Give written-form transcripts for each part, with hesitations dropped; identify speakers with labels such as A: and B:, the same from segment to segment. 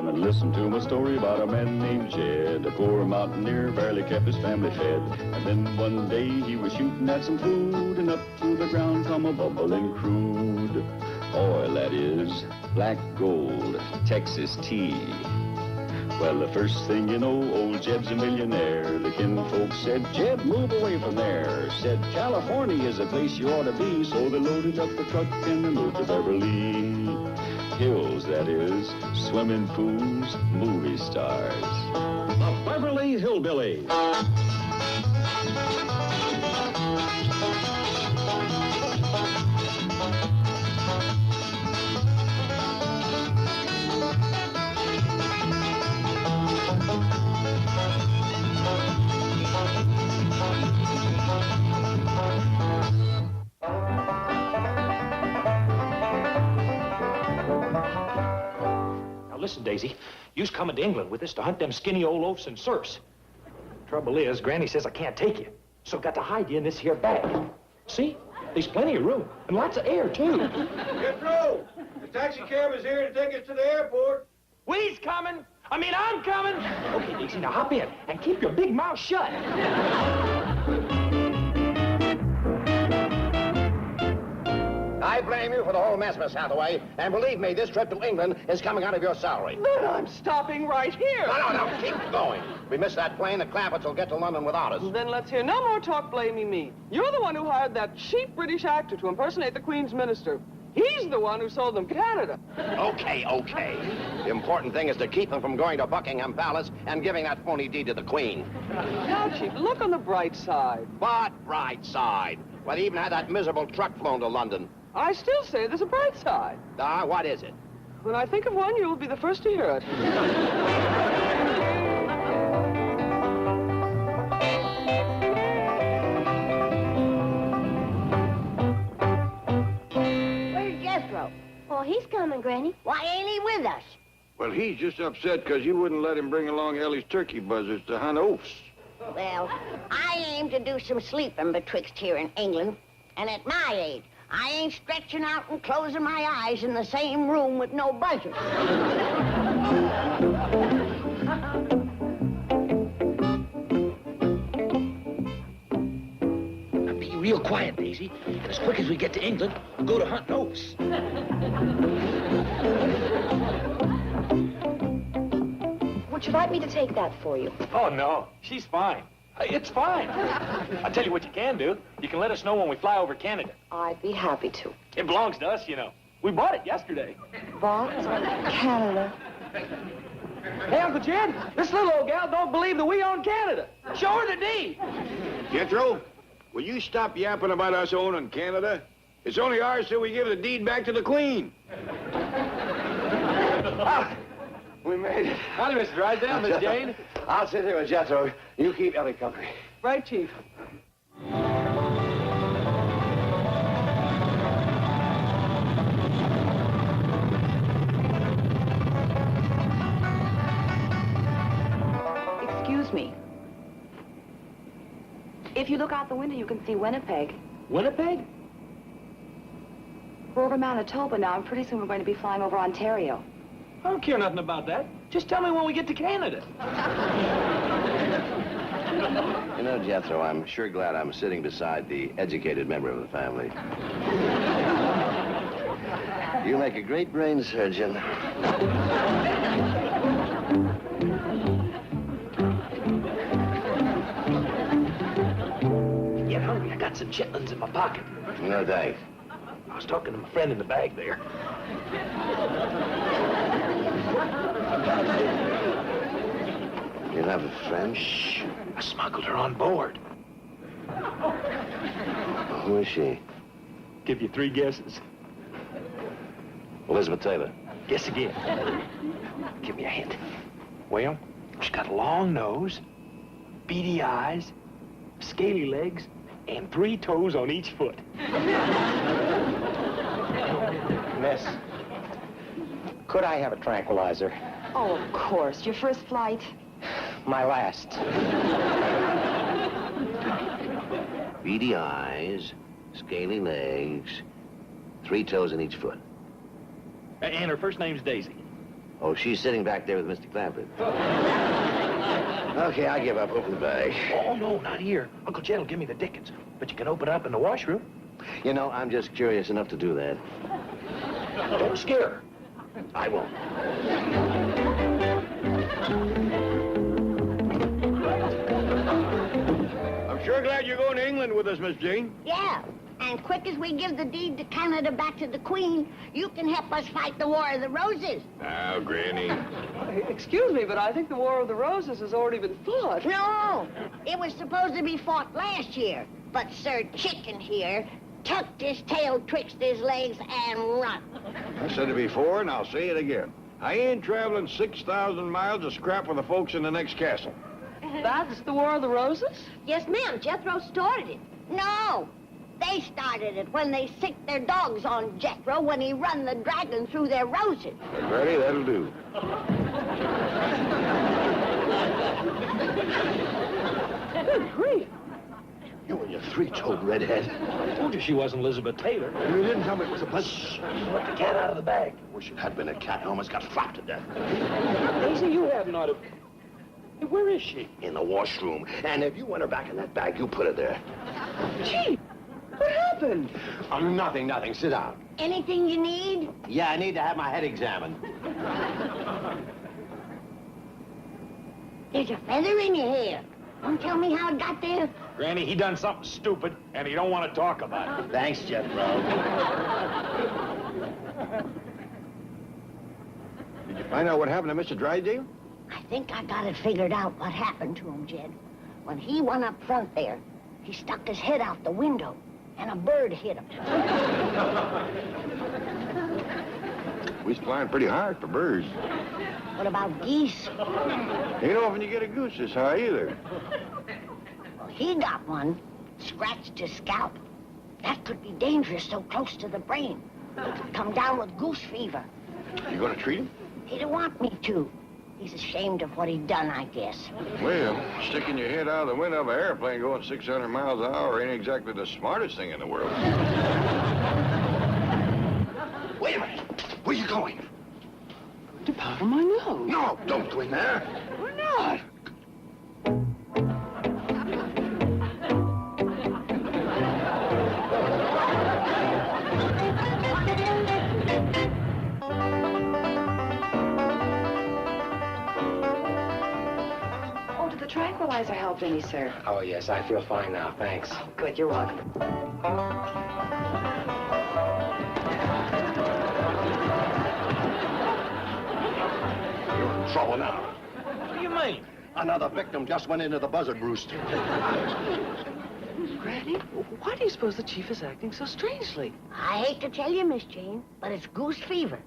A: Come and listen to my story about a man named Jed. A poor mountaineer barely kept his family fed. And then one day he was shooting at some food, and up through the ground come a bubbling crude oil, that is, black gold, Texas tea. Well, the first thing you know, old Jed's a millionaire. The kinfolk said, Jed, move away from there. Said, California is a place you ought to be. So they loaded up the truck and they moved to Beverly Hills, that is, swimming pools, movie stars.
B: The Beverly Hillbillies.
C: Listen, Daisy, you's coming to England with us to hunt them skinny old oafs and serfs. Trouble is, Granny says I can't take you, so got to hide you in this here bag. See? There's plenty of room, and lots of air, too.
D: Get through! The taxi cab is here to take us to the airport.
C: I'm coming! Okay, Daisy, now hop in, and keep your big mouth shut.
E: I blame you for the whole mess, Miss Hathaway. And believe me, this trip to England is coming out of your salary.
F: Then I'm stopping right here.
E: No, keep going. We miss that plane, the Clampetts will get to London without us.
F: Then let's hear no more talk blaming me. You're the one who hired that cheap British actor to impersonate the Queen's minister. He's the one who sold them Canada.
E: Okay. The important thing is to keep them from going to Buckingham Palace and giving that phony deed to the Queen.
F: Now, Chief, look on the bright side.
E: What bright side? Well, they even had that miserable truck flown to London.
F: I still say there's a bright side.
E: What is it?
F: When I think of one, you'll be the first to hear it.
G: Where's Jethro? Oh, he's coming, Granny. Why ain't he with us?
D: Well, he's just upset because you wouldn't let him bring along Ellie's turkey buzzards to hunt oafs.
G: Well, I aim to do some sleeping betwixt here in England. And at my age, I ain't stretching out and closing my eyes in the same room with no buzzards.
C: Now be real quiet, Daisy. And as quick as we get to England, we'll go to hunt oafs.
H: Would you like me to take that for you?
C: Oh, no. She's fine. It's fine. I'll tell you what you can do. You can let us know when we fly over Canada.
H: I'd be happy to.
C: It belongs to us, you know. We bought it yesterday.
H: Bought Canada?
C: Hey, Uncle Jed, this little old gal don't believe that we own Canada. Show her the deed.
D: Jethro, will you stop yapping about us owning Canada? It's only ours till we give the deed back to the Queen.
E: We made it.
C: Howdy, Mr. Drysdale, Miss Jane.
E: I'll sit here with Jethro. You keep Ellie company.
F: Right, Chief.
H: Excuse me. If you look out the window, you can see Winnipeg.
C: Winnipeg?
H: We're over Manitoba now, and pretty soon we're going to be flying over Ontario.
C: I don't care nothing about that. Just tell me when we get to Canada.
E: You know, Jethro, I'm sure glad I'm sitting beside the educated member of the family. You make a great brain surgeon.
C: Get hungry. I got some chitlins in my pocket.
E: No, thanks.
C: I was talking to my friend in the bag there.
E: You have a friend?
C: Shh. I smuggled her on board.
E: Who is she?
C: Give you 3 guesses.
E: Elizabeth Taylor.
C: Guess again. Give me a hint. Well, she's got a long nose, beady eyes, scaly legs, and 3 toes on each foot.
I: Miss, could I have a tranquilizer?
H: Oh, of course. Your first flight?
I: My last.
E: Beady eyes, scaly legs, 3 toes in each foot.
C: And her first name's Daisy.
E: Oh, she's sitting back there with Mr. Clampett. Okay, I give up. Open the bag.
C: Oh, no, not here. Uncle Jed'll give me the dickens. But you can open it up in the washroom.
E: You know, I'm just curious enough to do that.
C: Don't scare her.
E: I won't.
D: I'm sure glad you're going to England with us, Miss Jane.
G: Yeah. And quick as we give the deed to Canada back to the Queen, you can help us fight the War of the Roses.
D: Now, Granny.
F: Excuse me, but I think the War of the Roses has already been fought.
G: No, it was supposed to be fought last year. But Sir Chicken here tucked his tail twixt his legs and run.
D: I said it before, and I'll say it again. I ain't traveling 6,000 miles to scrap with the folks in the next castle.
F: That's the War of the Roses?
G: Yes, ma'am. Jethro started it. No, they started it when they sicked their dogs on Jethro when he run the dragon through their roses.
D: Ready? That'll do.
F: Good grief.
E: You and your three-toed redhead.
C: I told you she wasn't Elizabeth Taylor.
E: You didn't tell me it was a pleasure.
C: Let the cat out of the bag.
E: Wish it had been a cat. I almost got flapped to death.
C: Daisy, you have not a... Where is she?
E: In the washroom. And if you want her back in that bag, you put her there.
F: Gee, what happened?
E: Nothing. Sit down.
G: Anything you need?
E: Yeah, I need to have my head examined.
G: There's a feather in your hair. Don't tell me how it got there.
C: Granny, he done something stupid, and he don't want to talk about it.
E: Thanks, Jethro.
D: Did you find out what happened to Mr. Drysdale?
G: I think I got it figured out what happened to him, Jed. When he went up front there, he stuck his head out the window, and a bird hit him.
D: We's flying pretty hard for birds.
G: What about geese?
D: Ain't often you get a goose this high either.
G: Well, he got one, scratched his scalp. That could be dangerous so close to the brain. He could come down with goose fever.
D: You gonna treat him?
G: He didn't want me to. He's ashamed of what he'd done, I guess.
D: Well, sticking your head out of the window of an airplane going 600 miles an hour ain't exactly the smartest thing in the world.
E: Wait a minute. Where you going?
F: To powder my nose.
E: No, don't go in there.
F: Why not?
H: Oh, did the tranquilizer help any, sir?
I: Oh, yes, I feel fine now, thanks.
H: Good, you're welcome.
E: You're in trouble now.
C: What do you mean?
E: Another victim just went into the buzzard roost.
F: Granny, why do you suppose the chief is acting so strangely?
G: I hate to tell you, Miss Jane, but it's goose fever.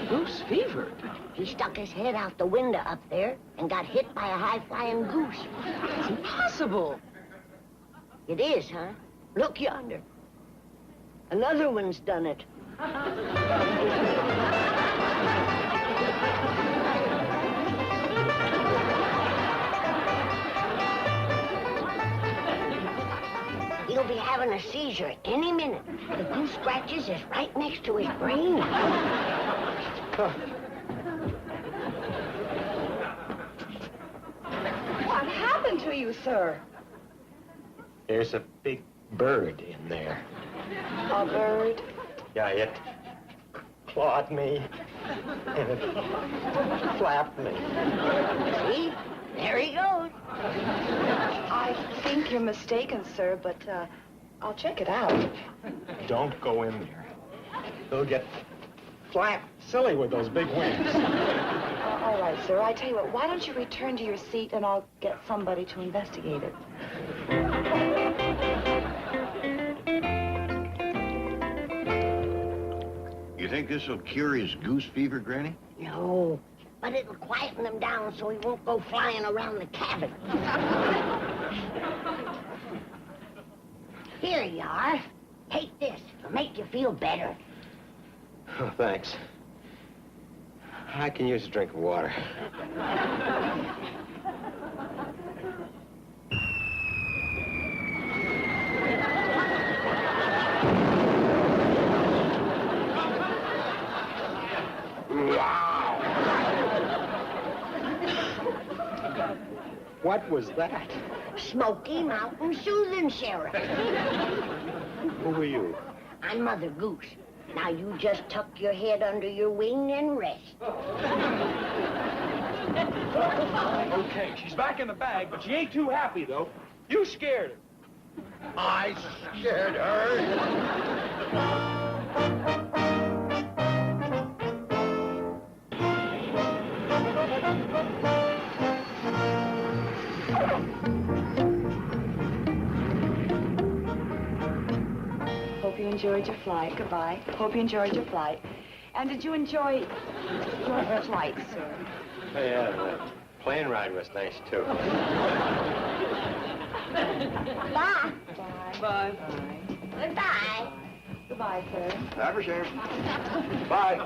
F: Goose fever?
G: He stuck his head out the window up there and got hit by a high-flying goose.
F: It's impossible.
G: It is, huh? Look yonder. Another one's done it. He'll be having a seizure any minute. The goose scratches is right next to his brain.
H: What happened to you, sir?
I: There's a big bird in there.
H: A bird?
I: Yeah, it clawed me, and it flapped me.
G: See? There he goes.
H: I think you're mistaken, sir, but I'll check it out.
I: Don't go in there. They'll get flapped silly with those big wings.
H: All right, sir. I tell you what, why don't you return to your seat and I'll get somebody to investigate it.
D: You think this'll cure his goose fever, Granny?
G: No, but it'll quieten him down so he won't go flying around the cabin. Here you are. Take this. It'll make you feel better.
I: Oh, thanks. I can use a drink of water.
E: Wow!
I: What was that?
G: Smoky Mountain Soothing Syrup.
I: Who are you?
G: I'm Mother Goose. Now you just tuck your head under your wing and rest.
C: Okay, she's back in the bag, but she ain't too happy, though. You scared her.
E: I scared her.
H: Hope you enjoyed your flight. Goodbye. Hope you enjoyed your flight. And did you enjoy your flight, sir?
I: Oh, yeah, the plane ride was nice, too.
G: Bye.
H: Bye.
F: Bye.
G: Goodbye.
H: Goodbye, sir.
E: Have a share.
C: Bye.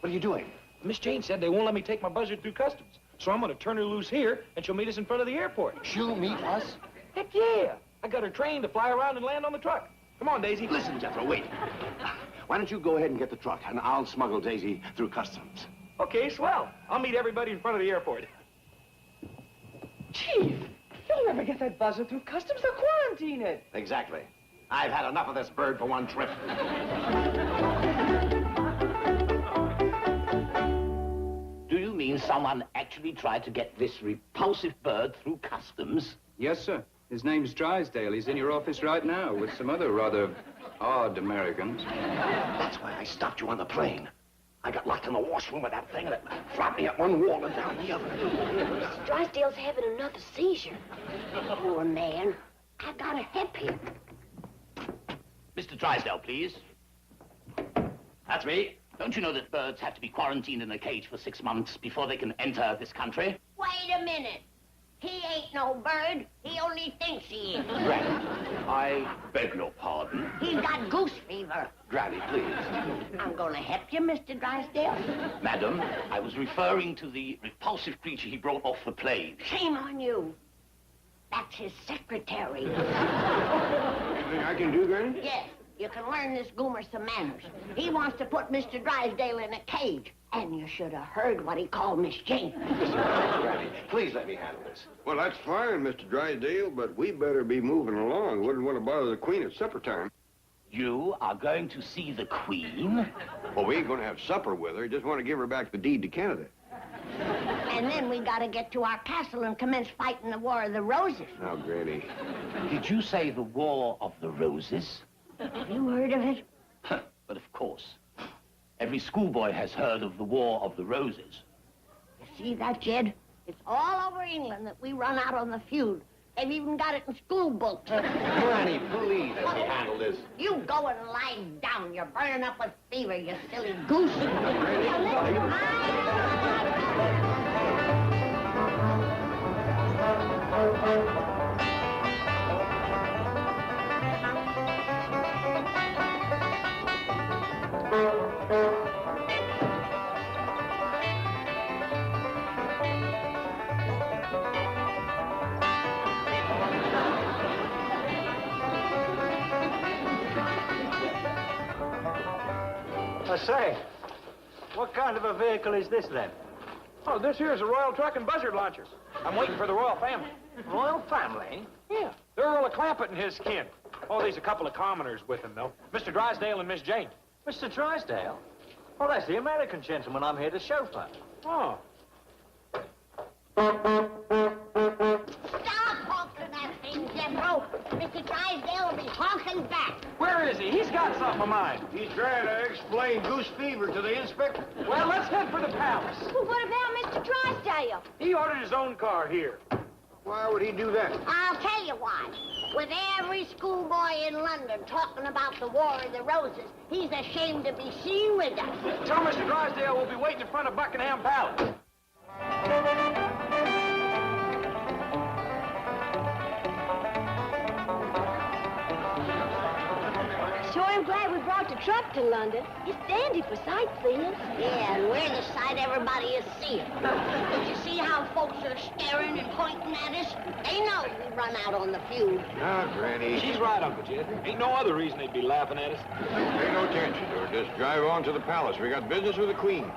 E: What are you doing?
C: Miss Jane said they won't let me take my buzzard through customs. So I'm going to turn her loose here, and she'll meet us in front of the airport.
E: She'll meet us?
C: Heck yeah. I got her trained to fly around and land on the truck. Come on, Daisy.
E: Listen, Jethro, wait. Why don't you go ahead and get the truck, and I'll smuggle Daisy through customs.
C: Okay, swell. I'll meet everybody in front of the airport.
F: Chief, you'll never get that buzzard through customs. They'll quarantine it.
E: Exactly. I've had enough of this bird for one trip.
J: Do you mean someone actually tried to get this repulsive bird through customs?
K: Yes, sir. His name's Drysdale. He's in your office right now with some other rather odd Americans.
E: That's why I stopped you on the plane. I got locked in the washroom with that thing, and it flopped me up one wall and down the other.
G: Mr. Drysdale's having another seizure. Poor man. I gotta help him.
J: Mr. Drysdale, please.
E: That's me.
J: Don't you know that birds have to be quarantined in a cage for 6 months before they can enter this country?
G: Wait a minute. He ain't no bird. He only thinks he is.
J: Granny, I beg your pardon.
G: He's got goose fever.
J: Granny, please.
G: I'm gonna help you, Mr. Drysdale.
J: Madam, I was referring to the repulsive creature he brought off the plane.
G: Shame on you. That's his secretary.
D: Anything I can do, Granny?
G: Yes, you can learn this goomer some manners. He wants to put Mr. Drysdale in a cage. And you should have heard what he called Miss Jane.
E: Granny, please let me handle this.
D: Well, that's fine, Mr. Drysdale, but we better be moving along. Wouldn't want to bother the Queen at supper time.
J: You are going to see the Queen?
D: Well, we ain't going to have supper with her. Just want to give her back the deed to Canada.
G: And then we gotta get to our castle and commence fighting the War of the Roses.
D: Now, Granny.
J: Did you say the War of the Roses?
G: Have you heard of it?
J: But of course. Every schoolboy has heard of the War of the Roses.
G: You see that, Jed? It's all over England that we run out on the feud. They've even got it in school books.
E: Granny, please let me handle this.
G: You go and lie down. You're burning up with fever, you silly goose.
C: I say, what kind of a vehicle is this, then? Oh, this here is a Royal Truck and Buzzard Launcher. I'm waiting for the Royal Family.
I: Royal family?
C: Yeah, the Earl of Clampett and his kin. Oh, there's a couple of commoners with him, though. Mr. Drysdale and Miss Jane.
I: Mr. Drysdale? Well, that's the American gentleman I'm here to chauffeur.
C: Oh.
G: Stop honking that thing, Jethro. Mr. Drysdale will be honking back.
C: Where is he? He's got something of mine.
D: He's trying to explain goose fever to the inspector.
C: Well, let's head for the palace.
H: Well, what about Mr. Drysdale?
C: He ordered his own car here.
D: Why would he do that?
G: I'll tell you why. With every schoolboy in London talking about the War of the Roses, he's ashamed to be seen with us.
C: Tell Mr. Drysdale we'll be waiting in front of Buckingham Palace.
H: Sure am glad we brought the truck to London. It's dandy for sightseeing.
G: Yeah, and we're the sight everybody is seeing. Did you see how folks are staring and pointing at us? They know we run out on the feud.
D: Now, Granny.
C: She's right, Uncle Jed. Ain't no other reason they'd be laughing at us.
D: Pay no attention to her. Just drive on to the palace. We got business with the Queen.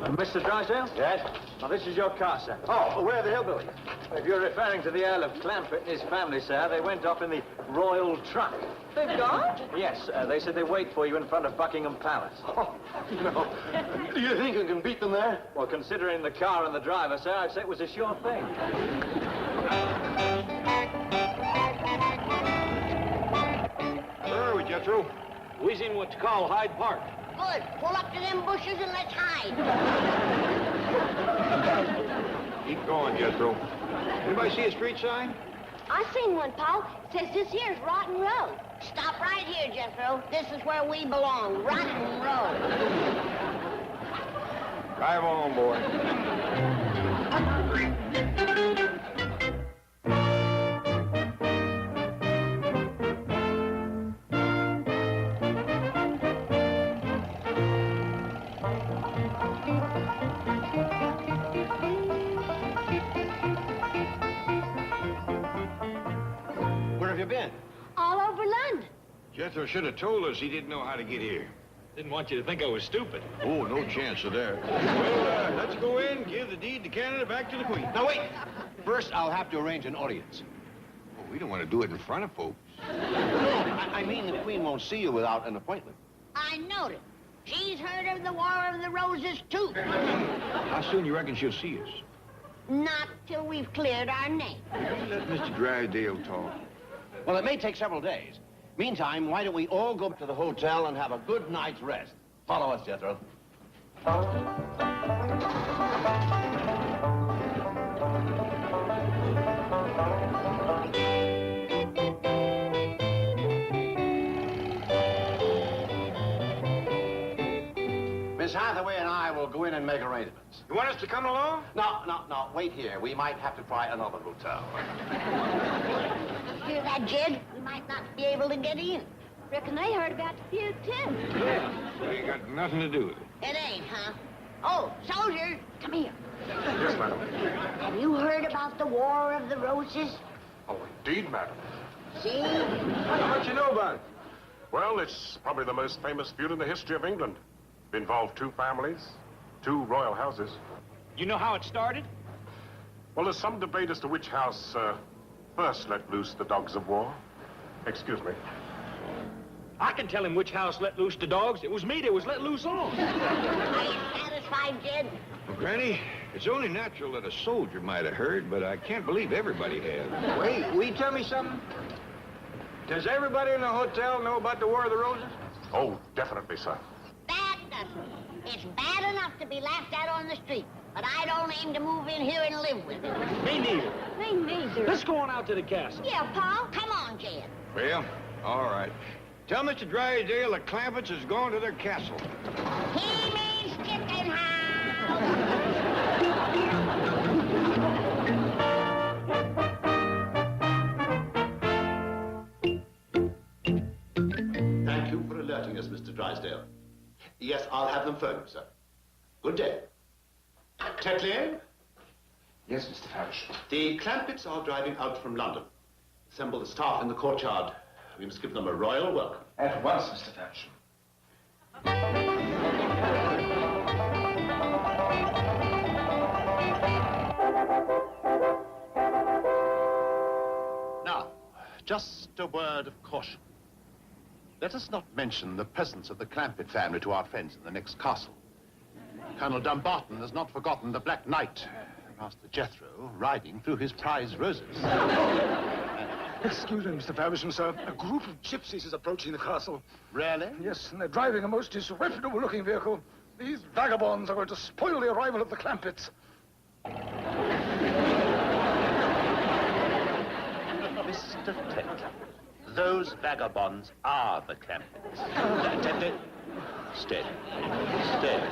C: Mr. Drysdale?
E: Yes?
C: Now, this is your car, sir.
E: Oh, where are the Hillbillies?
C: If you're referring to the Earl of Clampett and his family, sir, they went off in the royal truck.
F: They've gone?
C: Yes, they said they wait for you in front of Buckingham Palace.
E: Oh, no. Do you think you can beat them there?
C: Well, considering the car and the driver, sir, I'd say it was a sure thing.
D: Where are we, Jethro?
C: We's in what's called Hyde Park.
G: Good. Pull up to them bushes and let's hide.
D: Keep going, Jethro. Anybody see a street sign?
G: I seen one, Paul. Says this here's Rotten Road. Stop right here, Jethro. This is where we belong. Rotten Road.
D: Drive on, boy.
E: Where have you been?
G: All over London.
D: Jethro should have told us he didn't know how to get here.
C: Didn't want you to think I was stupid.
D: Oh, no chance of that. Well, let's go in, give the deed to Canada back to the Queen.
E: Now, wait. First, I'll have to arrange an audience.
D: Oh, we don't want to do it in front of folks.
E: I mean, the Queen won't see you without an appointment.
G: I knowed it. She's heard of the War of the Roses, too.
D: How soon you reckon she'll see us?
G: Not till we've cleared our name.
D: Let Mr. Drysdale talk.
E: Well, it may take several days. Meantime, why don't we all go to the hotel and have a good night's rest? Follow us, Jethro. Miss Hathaway and I will go in and make arrangements.
D: You want us to come along?
E: No, wait here. We might have to try another hotel.
G: Hear that, Jed? We might not be able to get in. Reckon they heard about the feud, too.
D: We ain't got nothing to do with it.
G: It ain't, huh? Oh, soldier, come here.
B: Yes, madam.
G: Have you heard about the War of the Roses?
B: Oh, indeed, madam.
G: See?
D: How much you know about it?
B: Well, it's probably the most famous feud in the history of England. It involved two families, two royal houses.
C: You know how it started?
B: Well, there's some debate as to which house first let loose the dogs of war. Excuse me.
C: I can tell him which house let loose the dogs. It was me that was let loose on.
G: Are you satisfied, Jed?
D: Well, Granny, it's only natural that a soldier might have heard, but I can't believe everybody has. Wait, will you tell me something? Does everybody in the hotel know about the War of the Roses?
B: Oh, definitely, sir.
G: That doesn't. It's bad enough to be laughed at on the street, but I don't aim to move in here and live with it.
C: Me neither.
H: Me neither.
C: Let's go on out to the castle.
G: Yeah, Paul. Come on, Jed.
D: Well, all right. Tell Mr. Drysdale the Clampetts is going to their castle.
G: He means chicken house.
L: Thank you for alerting us, Mr. Drysdale. Yes, I'll have them phone you, sir. Good day. Tetley?
K: Yes, Mr. Farish.
L: The Clampetts are driving out from London. Assemble the staff in the courtyard. We must give them a royal welcome.
K: At once, Mr. Farish.
L: Now, just a word of caution. Let us not mention the presence of the Clampett family to our friends in the next castle. Colonel Dumbarton has not forgotten the Black Knight, Master Jethro, riding through his prize roses.
M: Excuse me, Mr. Faversham, sir. A group of gypsies is approaching the castle.
L: Really?
M: Yes, and they're driving a most disreputable-looking vehicle. These vagabonds are going to spoil the arrival of the Clampetts.
E: Mr. Tetley, those vagabonds are the Clampetts. Tetley, steady. Steady.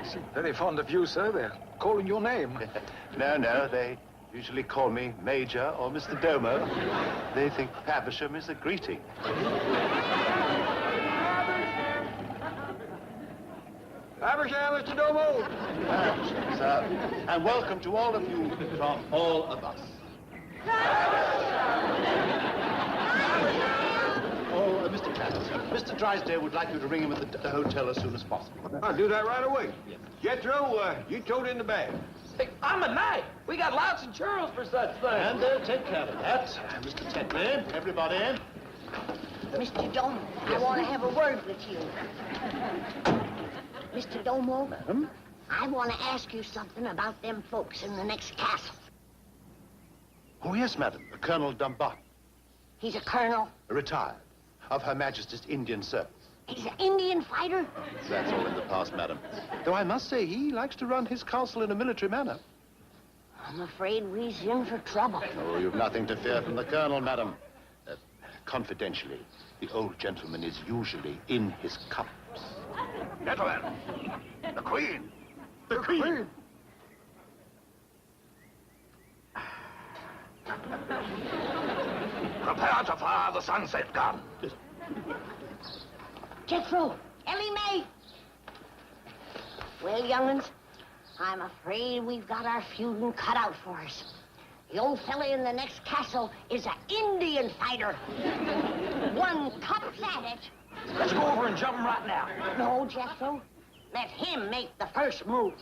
M: Seem very fond of you, sir. They're calling your name.
L: No, they usually call me Major or Mr. Domo. They think Faversham is a greeting.
D: Faversham, Mr. Domo.
L: Faversham, sir. And welcome to all of you from all of us. Oh, Mr. Faversham. Mr. Drysdale would like you to ring him at the hotel as soon as possible.
D: I'll do that right away. Jethro, you tote in the bag.
F: Hey, I'm a knight. We got lots of churls for such things.
L: And they'll take care of that. Mr. Tetley, everybody in.
G: Mr. Domo, I want to have a word with you. Mr. Domo,
L: Madam?
G: I want to ask you something about them folks in the next castle.
L: Oh, yes, madam. Colonel Dumbarton.
G: He's a colonel.
L: Retired. Of Her Majesty's Indian service.
G: He's an Indian fighter.
L: That's all in the past, madam. Though I must say, he likes to run his castle in a military manner.
G: I'm afraid we's in for trouble.
L: Oh, you've nothing to fear from the colonel, madam. Confidentially, the old gentleman is usually in his cups.
E: Gentlemen, the Queen.
L: The Queen.
E: Prepare to fire the sunset gun.
G: Jethro, Ellie Mae. Well, young'uns, I'm afraid we've got our feuding cut out for us. The old fella in the next castle is an Indian fighter. One cups at it.
C: Let's go over and jump him right now.
G: No, Jethro. Let him make the first move.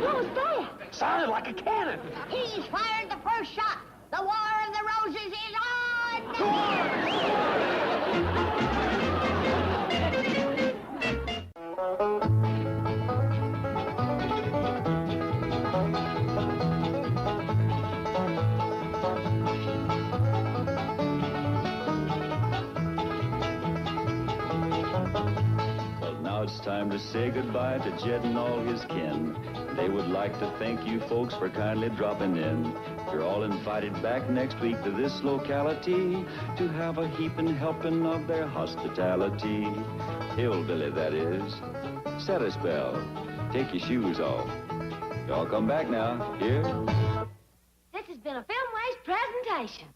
G: What was that?
C: Sounded like a cannon.
G: He's fired the first shot. The War of the Roses is on!
A: Well, now it's time to say goodbye to Jed and all his kin. They would like to thank you folks for kindly dropping in. You're all invited back next week to this locality to have a heaping helping of their hospitality. Hillbilly, that is. Set a spell. Take your shoes off. Y'all come back now. Here.
N: This has been a Filmways presentation.